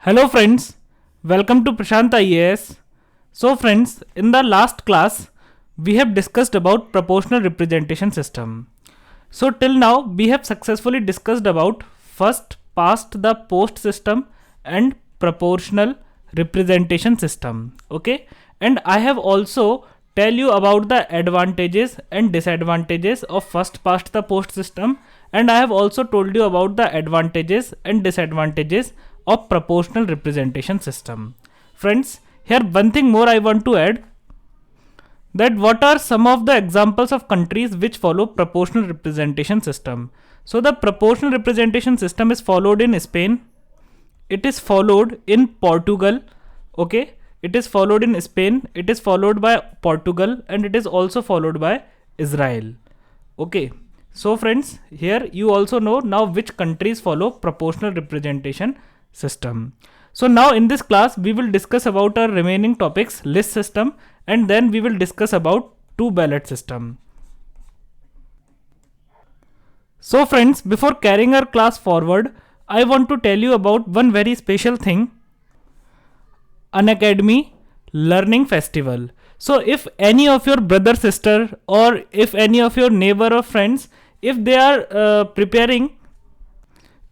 Hello friends, welcome to Prashant IAS. So friends, in the last class, we have discussed about proportional representation system. So till now, we have successfully discussed about first past the post system and proportional representation system. Okay, and I have also tell you about the advantages and disadvantages of first past the post system, and I have also told you about the advantages and disadvantages of proportional representation system. Friends, here one thing more I want to add, that what are some of the examples of countries which follow proportional representation system. So the proportional representation system is followed in Spain, it is followed in Portugal, okay, it is followed in Spain, it is followed by Portugal, and it is also followed by Israel. Okay, so friends, here you also know now which countries follow proportional representation system. So now in this class we will discuss about our remaining topics, list system, and then we will discuss about two ballot system. So friends, before carrying our class forward, I want to tell you about one very special thing, Unacademy Learning Festival. So if any of your brother, sister, or if any of your neighbor or friends, if they are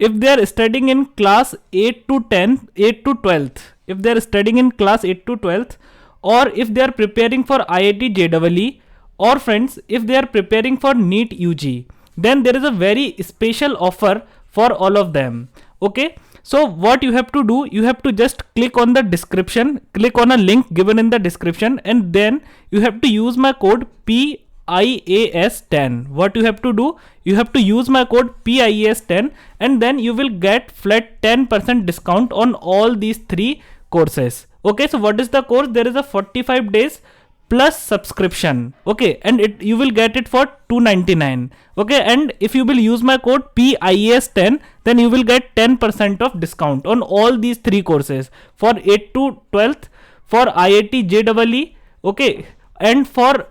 if they are studying in class 8 to 10, 8 to 12th, if they are studying in class 8 to 12th, or if they are preparing for IIT JEE, or friends, if they are preparing for NEET UG, then there is a very special offer for all of them. Okay, so what you have to do, you have to just click on the description, click on a link given in the description, and then you have to use my code PIAS10. What you have to do, you have to use my code PIAS10, and then you will get flat 10% discount on all these three courses. Okay, so what is the course? There is a 45 days plus subscription. Okay, and you will get it for $299. Okay, and if you will use my code PIAS10, then you will get 10% of discount on all these three courses for 8 to 12th, for IIT JEE, okay, and for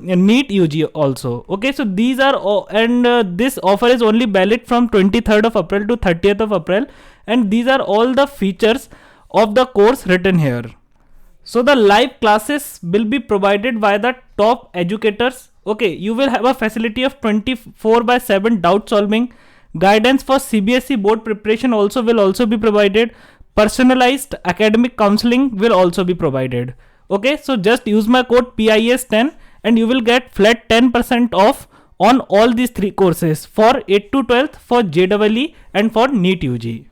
NEET UG also. Okay, so these are this offer is only valid from 23rd of April to 30th of April, and these are all the features of the course written here. So the live classes will be provided by the top educators. Okay, you will have a facility of 24/7 doubt solving, guidance for CBSE board preparation will also be provided, personalized academic counseling will also be provided. Okay, so just use my code PIAS10 and you will get flat 10% off on all these three courses for 8 to 12th, for JEE, and for NEET UG.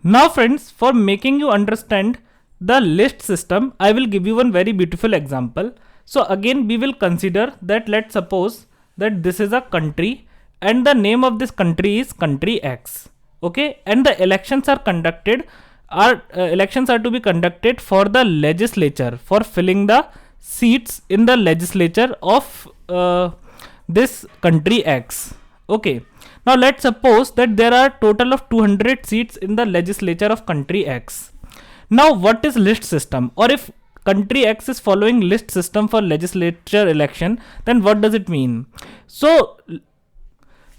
Now friends, for making you understand the list system, I will give you one very beautiful example. So again, we will consider that, let's suppose that this is a country and the name of this country is country X. Okay, and the elections are conducted, elections are to be conducted for the legislature, for filling the seats in the legislature of this country X. Okay, now let's suppose that there are total of 200 seats in the legislature of country X. Now what is list system, or if country X is following list system for legislature election, then what does it mean? So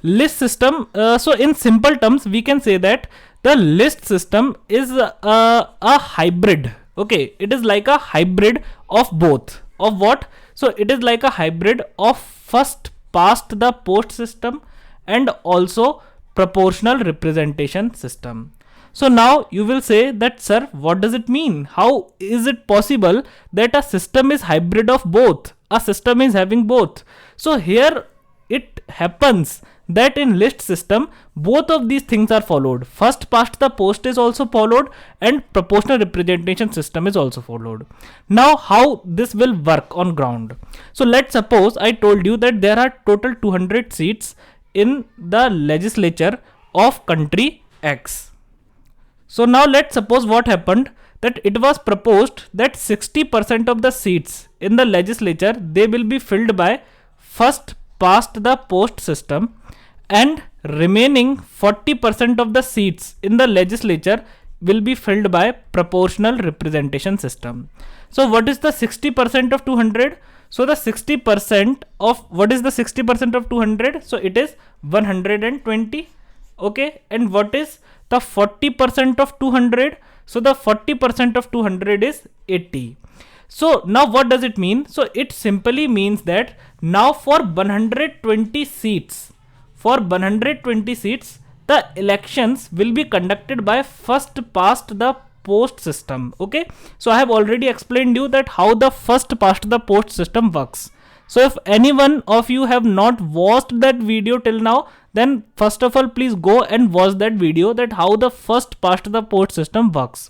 list system, so in simple terms we can say that the list system is a hybrid. Okay, it is like a hybrid of both. Of what? So it is like a hybrid of first past the post system and also proportional representation system. So now you will say that, sir, what does it mean? How is it possible that a system is hybrid of both? A system is having both. So here it happens that in list system, both of these things are followed. First past the post is also followed and proportional representation system is also followed. Now how this will work on ground? So let's suppose I told you that there are total 200 seats in the legislature of country X. So now let's suppose what happened, that it was proposed that 60% of the seats in the legislature, they will be filled by first past the post system, and remaining 40% of the seats in the legislature will be filled by proportional representation system. So what is the 60% of 200? So the 60% of, what is the 60% of 200? So it is 120. Okay, and what is the 40% of 200. So the 40% of 200 is 80. So now what does it mean? So it simply means that now for 120 seats, the elections will be conducted by first past the post system. Okay, so I have already explained you that how the first past the post system works. So if any one of you have not watched that video till now, then first of all please go and watch that video, that how the first past the post system works.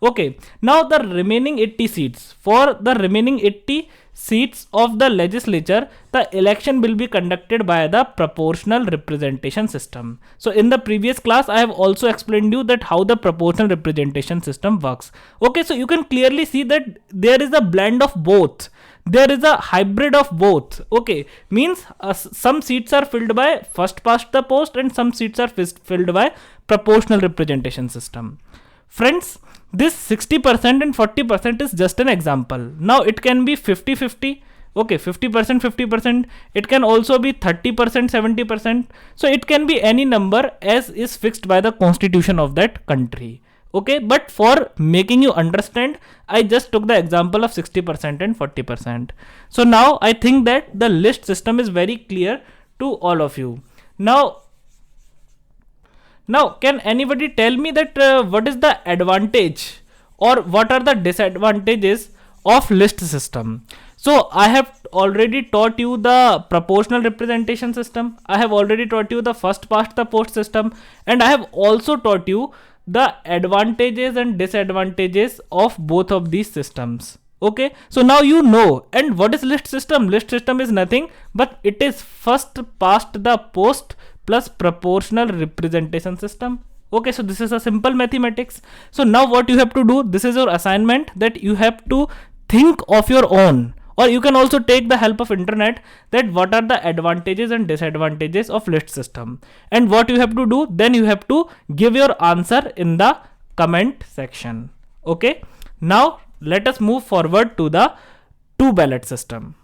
Okay, now the remaining 80 seats, for the remaining 80 seats of the legislature, the election will be conducted by the proportional representation system. So in the previous class I have also explained you that how the proportional representation system works. Okay, so you can clearly see that there is a blend of both, there is a hybrid of both. Okay, means some seats are filled by first past the post and some seats are filled by proportional representation system. Friends, this 60% and 40% is just an example. Now it can be 50-50. Okay, 50%, 50%. It can also be 30%, 70%. So it can be any number as is fixed by the constitution of that country. Okay, but for making you understand, I just took the example of 60% and 40%. So now I think that the list system is very clear to all of you. Now, can anybody tell me that what is the advantage or what are the disadvantages of list system? So I have already taught you the proportional representation system. I have already taught you the first past the post system, and I have also taught you the advantages and disadvantages of both of these systems. Okay, so now you know. And what is list system? List system is nothing but it is first past the post plus proportional representation system. Okay, so this is a simple mathematics. So now what you have to do, this is your assignment, that you have to think of your own, or you can also take the help of internet, that what are the advantages and disadvantages of list system. And what you have to do, then you have to give your answer in the comment section. Okay, now let us move forward to the two ballot system.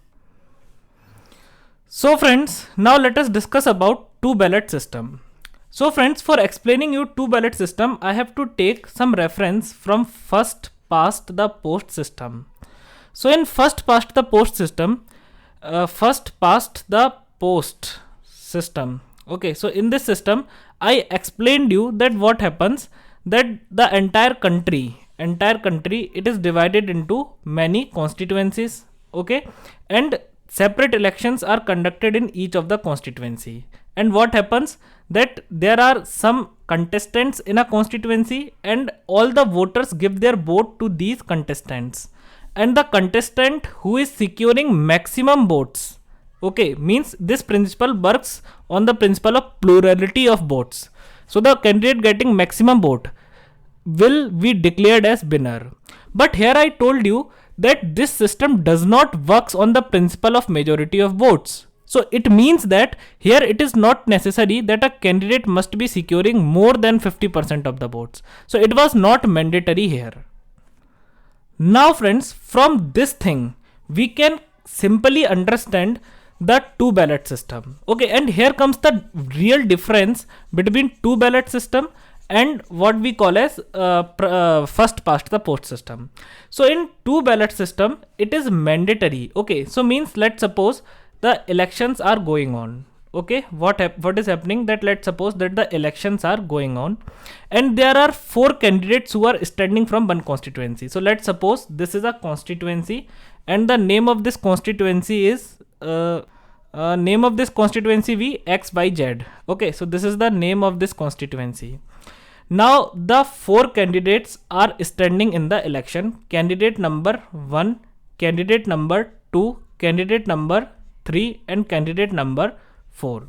So friends, now let us discuss about two ballot system. So friends, for explaining you two ballot system, I have to take some reference from first past the post system. So in first past the post system, okay, so in this system, I explained you that what happens, that the entire country, it is divided into many constituencies. Okay, and separate elections are conducted in each of the constituency. And what happens, that there are some contestants in a constituency and all the voters give their vote to these contestants. And the contestant who is securing maximum votes, okay, means this principle works on the principle of plurality of votes. So the candidate getting maximum vote will be declared as winner. But here I told you that this system does not works on the principle of majority of votes. So it means that here it is not necessary that a candidate must be securing more than 50% of the votes. So it was not mandatory here. Now friends, from this thing, we can simply understand the two ballot system. Okay, and here comes the real difference between two ballot system and what we call as first past the post system. So in two ballot system, it is mandatory. Okay, so means let's suppose the elections are going on. Okay, what is happening, that let's suppose that the elections are going on and there are four candidates who are standing from one constituency. So let's suppose this is a constituency and the name of this constituency is V XYZ. Okay, so this is the name of this constituency. Now the four candidates are standing in the election: candidate number 1, candidate number 2, candidate number 3 and candidate number 4.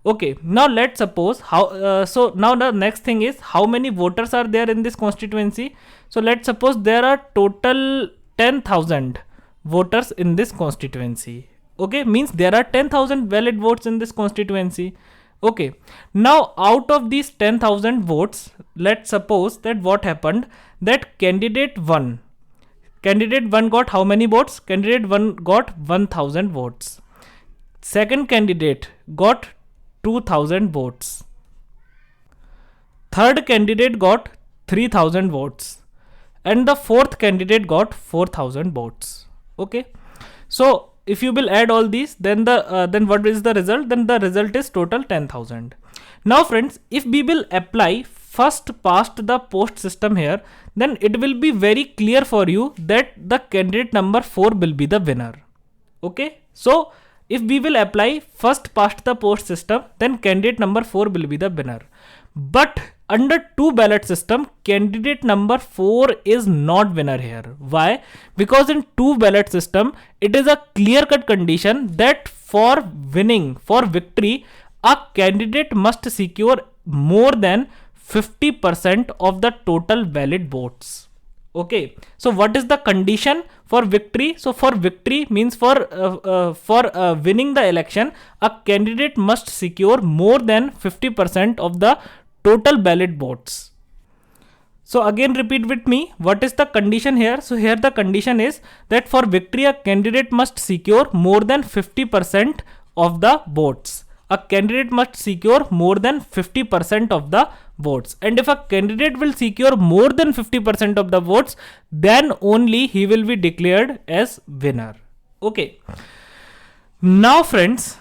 Okay, now let's suppose how so now the next thing is how many voters are there in this constituency. So let's suppose there are total 10,000 voters in this constituency. Okay, means there are 10,000 valid votes in this constituency. Okay, now out of these 10,000 votes, let's suppose that what happened, that candidate 1 got how many votes? Candidate 1 got 1,000 votes. Second candidate got 2,000 votes. third candidate got 3000 votes and the fourth candidate got 4000 votes. Okay, so if you will add all these, then then what is the result? Then the result is total 10,000. Now friends, if we will apply first past the post system here, then it will be very clear for you that the candidate number 4 will be the winner. Okay, so if we will apply first past the post system, then candidate number 4 will be the winner. But under two ballot system, candidate number 4 is not winner here. Why? Because in two ballot system, it is a clear cut condition that for winning, for victory, a candidate must secure more than 50% of the total valid votes. Okay, so what is the condition for victory? So for victory means for winning the election, a candidate must secure more than 50% of the total valid votes. So again repeat with me, what is the condition here? So here the condition is that for victory, a candidate must secure more than 50% of the votes. A candidate must secure more than 50% of the votes. And if a candidate will secure more than 50% of the votes, then only he will be declared as winner. Okay. Now friends,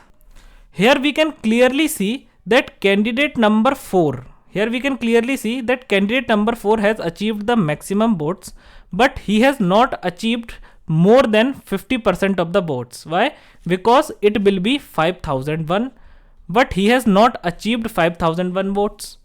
here we can clearly see that candidate number 4. Here we can clearly see that candidate number 4 has achieved the maximum votes, but he has not achieved more than 50% of the votes. Why? Because it will be 5001. But he has not achieved 5001 votes.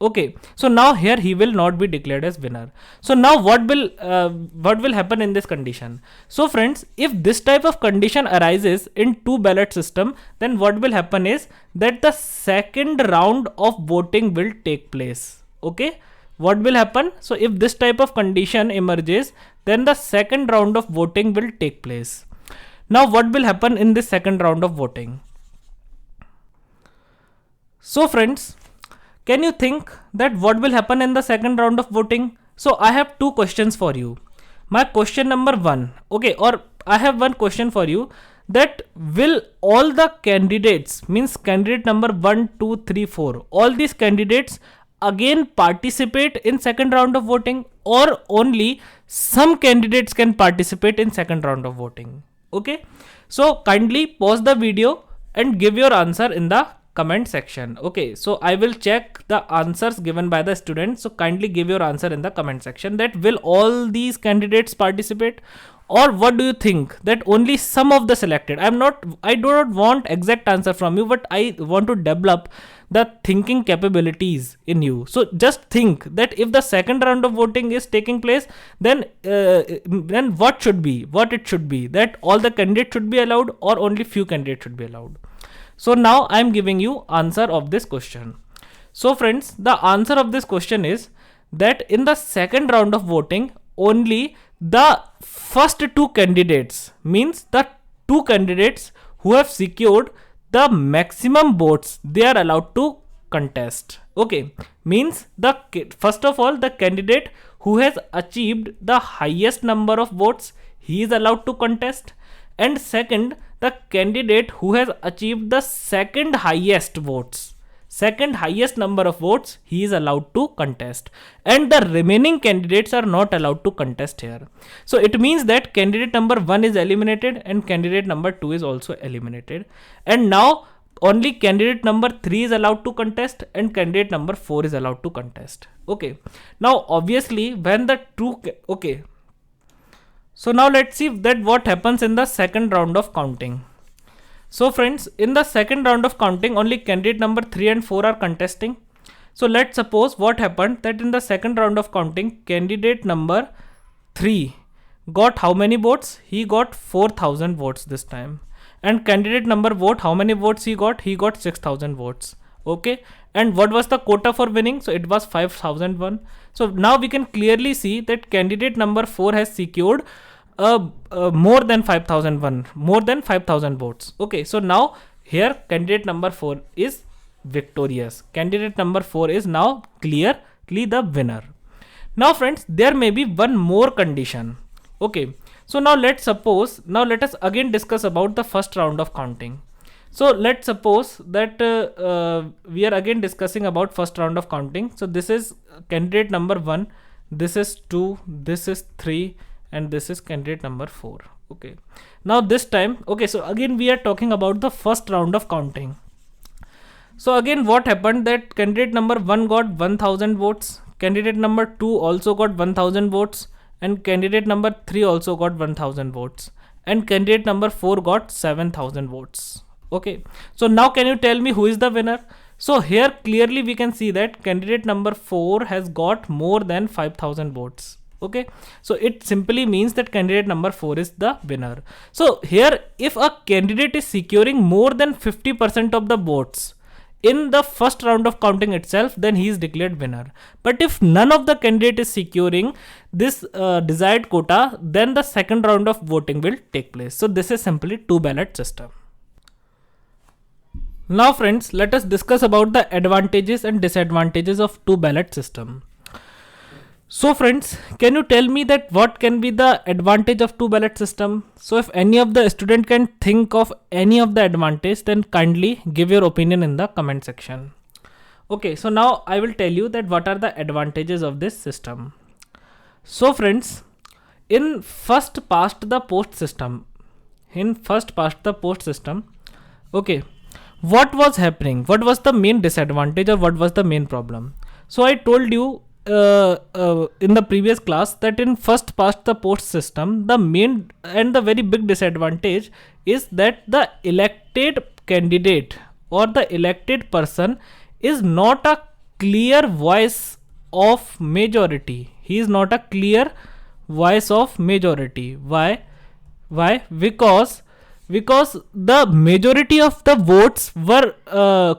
Okay, so now here he will not be declared as winner. So now what will happen in this condition? So friends, if this type of condition arises in two ballot system, then what will happen is that the second round of voting will take place. Okay, what will happen? So if this type of condition emerges, then the second round of voting will take place. Now what will happen in this second round of voting? So friends, can you think that what will happen in the second round of voting? So I have two questions for you. My question number 1, okay, or I have one question for you, that will all the candidates, means candidate number 1, 2, 3, 4, all these candidates again participate in second round of voting, or only some candidates can participate in second round of voting? Okay, so kindly pause the video and give your answer in the comment section. Okay, so I will check the answers given by the students. So kindly give your answer in the comment section, that will all these candidates participate, or what do you think that only some of the selected? I do not want exact answer from you, but I want to develop the thinking capabilities in you. So just think that if the second round of voting is taking place, then what it should be, that all the candidates should be allowed or only few candidates should be allowed. So now I am giving you answer of this question. So friends, the answer of this question is that in the second round of voting, only the first two candidates, means the two candidates who have secured the maximum votes, they are allowed to contest. Okay, means first of all, the candidate who has achieved the highest number of votes, he is allowed to contest. And second, the candidate who has achieved the second highest number of votes, he is allowed to contest, and the remaining candidates are not allowed to contest here. So it means that candidate number 1 is eliminated and candidate number 2 is also eliminated, and now only candidate number 3 is allowed to contest and candidate number 4 is allowed to contest. Okay, now obviously when the two, okay, so now let's see that what happens in the second round of counting. So friends, in the second round of counting, only candidate number 3 and 4 are contesting. So let's suppose what happened, that in the second round of counting, candidate number 3 got how many votes? He got 4000 votes this time. And candidate number vote, how many votes he got? He got 6000 votes. Okay, and what was the quota for winning? So it was 5001. So now we can clearly see that candidate number 4 has secured more than 5000 votes. Okay, so now here candidate number 4 is victorious. Candidate number 4 is now clearly the winner. Now friends, there may be one more condition. Okay, so now let us again discuss about the first round of counting. So let's suppose that we are again discussing about first round of counting. So this is candidate number 1, this is 2, this is 3, and this is candidate number 4. Okay, now this time, okay, so again we are talking about the first round of counting. So again what happened, that candidate number 1 got 1000 votes, candidate number 2 also got 1000 votes, and candidate number 3 also got 1000 votes, and candidate number 4 got 7000 votes. Okay, so now can you tell me who is the winner? So here clearly we can see that candidate number 4 has got more than 5000 votes. Okay, so it simply means that candidate number 4 is the winner. So here, if a candidate is securing more than 50% of the votes in the first round of counting itself, then he is declared winner. But if none of the candidate is securing this desired quota, then the second round of voting will take place. So this is simply two ballot system. Now friends, let us discuss about the advantages and disadvantages of two ballot system. So friends, can you tell me that what can be the advantage of two ballot system? So if any of the student can think of any of the advantage, then kindly give your opinion in the comment section. Okay, so now I will tell you that what are the advantages of this system. So friends, in first past the post system, okay, what was happening? What was the main disadvantage or what was the main problem? So I told you in the previous class that in first past the post system, the main and the very big disadvantage is that the elected candidate or the elected person is not a clear voice of majority. He is not a clear voice of majority. Why? Because the majority of the votes were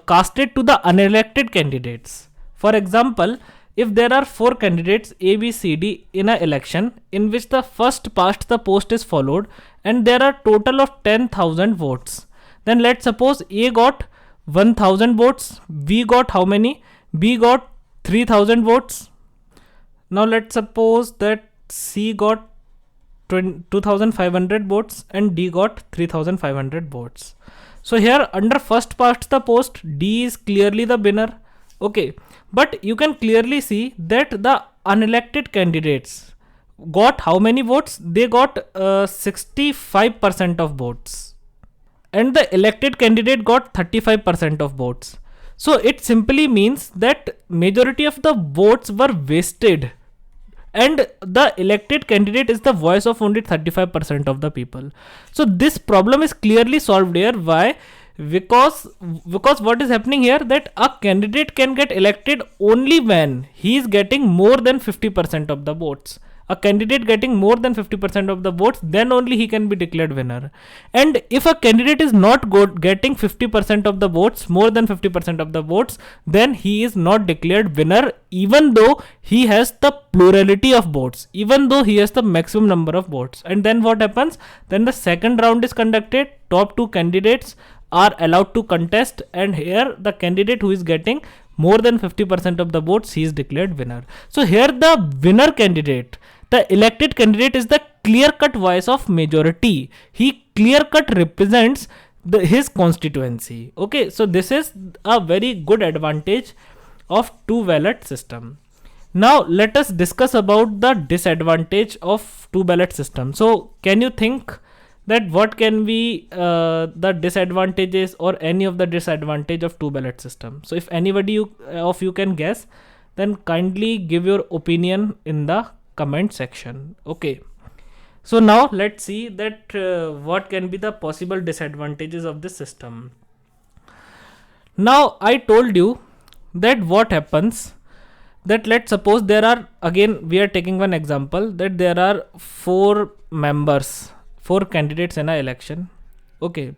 casted to the unelected candidates. For example, if there are 4 candidates A, B, C, D in an election in which the first past the post is followed and there are total of 10,000 votes, then let's suppose A got 1000 votes, B got how many? B got 3000 votes. Now let's suppose that C got 2500 votes and D got 3500 votes. So here under first past the post, D is clearly the winner. Okay, but you can clearly see that the unelected candidates got how many votes? They got 65% of votes, and the elected candidate got 35% of votes. So it simply means that majority of the votes were wasted, and the elected candidate is the voice of only 35% of the people. So this problem is clearly solved here. Why? Because what is happening here, that a candidate can get elected only when he is getting more than 50% of the votes. A candidate getting more than 50% of the votes, then only he can be declared winner. And if a candidate is not getting 50% of the votes, more than 50% of the votes, then he is not declared winner, even though he has the plurality of votes, even though he has the maximum number of votes. And then what happens? Then the second round is conducted, top 2 candidates are allowed to contest, and here the candidate who is getting more than 50% of the votes, he is declared winner. So here the winner candidate, the elected candidate, is the clear-cut voice of majority. He clear-cut represents his constituency. Okay, so this is a very good advantage of two ballot system. Now let us discuss about the disadvantage of two ballot system. So can you think that what can be the disadvantages or any of the disadvantage of two ballot system? So if anybody of you can guess, then kindly give your opinion in the comment section. Okay, so now let's see that what can be the possible disadvantages of this system. Now I told you that what happens, that let's suppose there are, again we are taking one example, that there are 4 candidates in an election. Okay,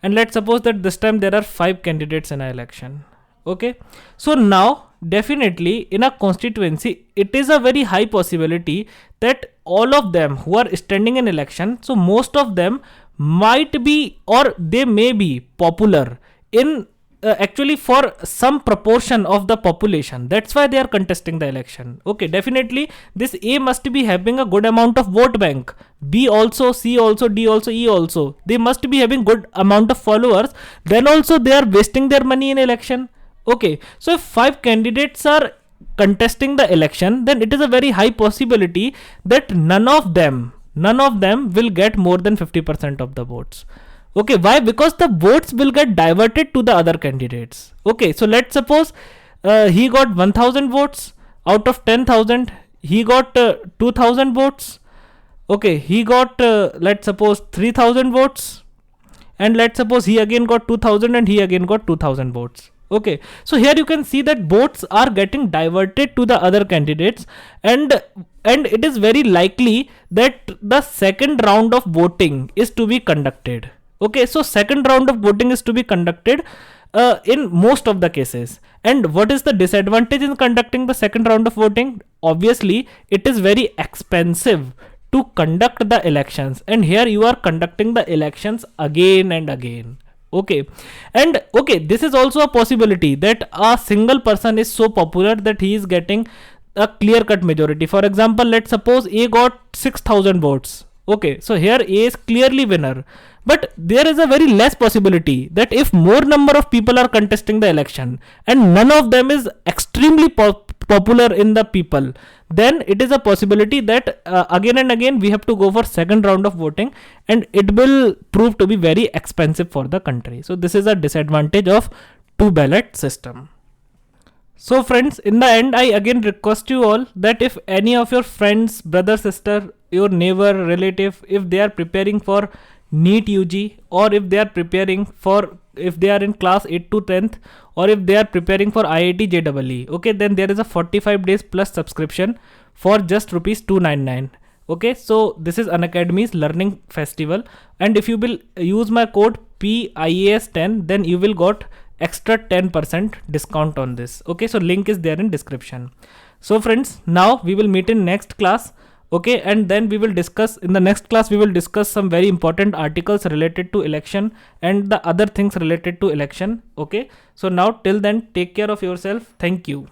and let's suppose that this time there are 5 candidates in an election. Okay, so now definitely in a constituency, it is a very high possibility that all of them who are standing in election, so most of them might be or they may be popular in actually for some proportion of the population. That's why they are contesting the election. Okay, definitely this A must be having a good amount of vote bank. B also, C also, D also, E also. They must be having good amount of followers. Then also they are wasting their money in election. Okay, so if 5 candidates are contesting the election, then it is a very high possibility that none of them will get more than 50% of the votes. Okay, why? Because the votes will get diverted to the other candidates. Okay, so let's suppose he got 1000 votes out of 10,000. He got 2000 votes. Okay, he got let's suppose 3000 votes, and let's suppose he again got 2000 and he again got 2000 votes. Okay, so here you can see that votes are getting diverted to the other candidates, and it is very likely that the second round of voting is to be conducted. Okay, so second round of voting is to be conducted in most of the cases. And what is the disadvantage in conducting the second round of voting? Obviously, it is very expensive to conduct the elections, and here you are conducting the elections again and again. Okay, and okay, this is also a possibility that a single person is so popular that he is getting a clear cut majority. For example, let's suppose A got 6000 votes. Okay, so here A is clearly winner, but there is a very less possibility that if more number of people are contesting the election and none of them is extremely popular in the people, then it is a possibility that again and again we have to go for second round of voting, and it will prove to be very expensive for the country. So this is a disadvantage of two ballot system. So friends, in the end, I again request you all that if any of your friends, brother, sister, your neighbor, relative, if they are preparing for NEET UG, or if they are preparing for, if they are in class 8 to 10th, or if they are preparing for IIT JEE, okay, then there is a 45 days plus subscription for just rupees 299. Okay, so this is Unacademy's learning festival, and if you will use my code PIAS10, then you will got extra 10% discount on this. Okay, so link is there in description. So friends, now we will meet in next class. Okay, and then we will discuss in the next class, we will discuss some very important articles related to election and the other things related to election. Okay, so now till then, take care of yourself. Thank you.